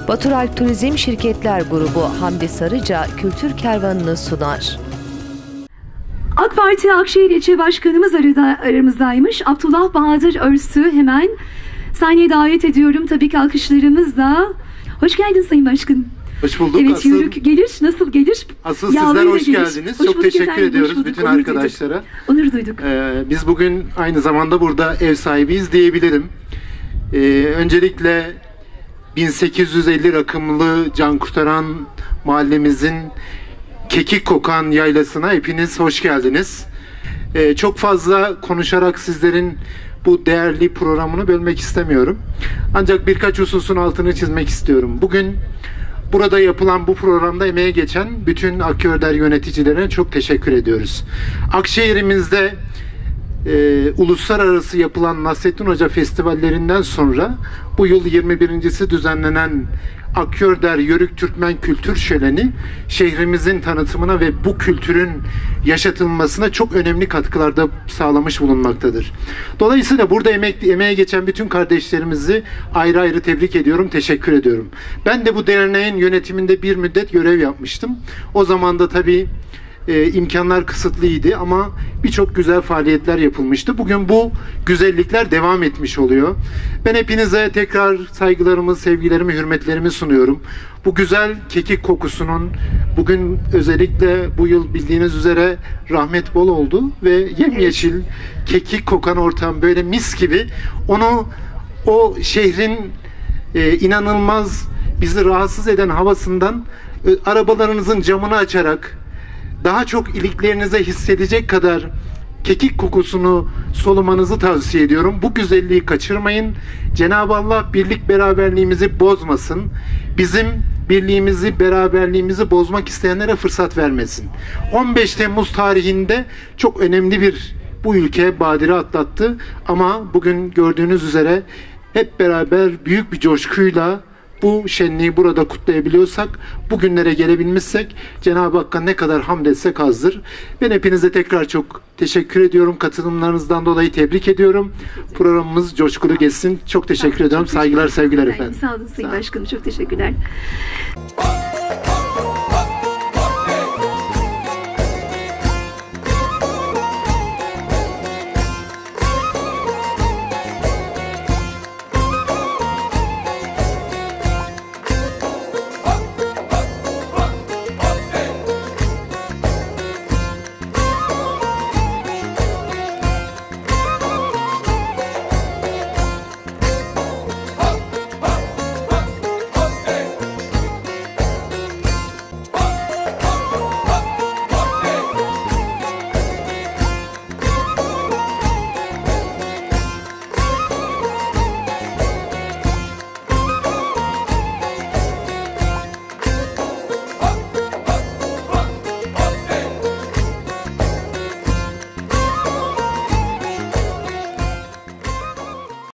Baturalp Turizm Şirketler Grubu Hamdi Sarıca Kültür Kervanı'nı sunar. AK Parti Akşehir İlçe Başkanımız aramızdaymış. Abdullah Bahadır Örsü, hemen sahneye davet ediyorum. Tabii ki alkışlarımızla. Hoş geldin Sayın Başkanım. Hoş bulduk. Evet, asıl, yürük gelir. Nasıl gelir? Asıl sizler hoş geldiniz. Çok teşekkür ediyoruz bütün arkadaşlara. Onur duyduk. Biz bugün aynı zamanda burada ev sahibiyiz diyebilirim. Öncelikle 1850 rakımlı can kurtaran mahallemizin kekik kokan yaylasına hepiniz hoş geldiniz. Çok fazla konuşarak sizlerin bu değerli programını bölmek istemiyorum. Ancak birkaç hususun altını çizmek istiyorum. Bugün burada yapılan bu programda emeğe geçen bütün Akörder yöneticilerine çok teşekkür ediyoruz. Akşehir'imizde uluslararası yapılan Nasrettin Hoca festivallerinden sonra bu yıl 21.si düzenlenen Akörder Yörük Türkmen Kültür Şöleni şehrimizin tanıtımına ve bu kültürün yaşatılmasına çok önemli katkılarda sağlamış bulunmaktadır. Dolayısıyla burada emeğe geçen bütün kardeşlerimizi ayrı ayrı tebrik ediyorum, teşekkür ediyorum. Ben de bu derneğin yönetiminde bir müddet görev yapmıştım. O zaman da tabii imkanlar kısıtlıydı ama birçok güzel faaliyetler yapılmıştı. Bugün bu güzellikler devam etmiş oluyor. Ben hepinize tekrar saygılarımı, sevgilerimi, hürmetlerimi sunuyorum. Bu güzel kekik kokusunun bugün özellikle bu yıl bildiğiniz üzere rahmet bol oldu ve yemyeşil kekik kokan ortam böyle mis gibi o şehrin inanılmaz bizi rahatsız eden havasından arabalarınızın camını açarak daha çok iliklerinize hissedecek kadar kekik kokusunu solumanızı tavsiye ediyorum. Bu güzelliği kaçırmayın. Cenab-ı Allah birlik beraberliğimizi bozmasın. Bizim birliğimizi, beraberliğimizi bozmak isteyenlere fırsat vermesin. 15 Temmuz tarihinde çok önemli bir bu ülke badire atlattı. Ama bugün gördüğünüz üzere hep beraber büyük bir coşkuyla bu şenliği burada kutlayabiliyorsak, bugünlere gelebilmişsek Cenab-ı Hakk'a ne kadar hamd etsek azdır. Ben hepinize tekrar çok teşekkür ediyorum. Katılımlarınızdan dolayı tebrik ediyorum. Programımız coşkulu geçsin. Çok teşekkür ediyorum. Saygılar, sevgiler efendim. Sağ olun Sayın Başkanım. Çok teşekkürler.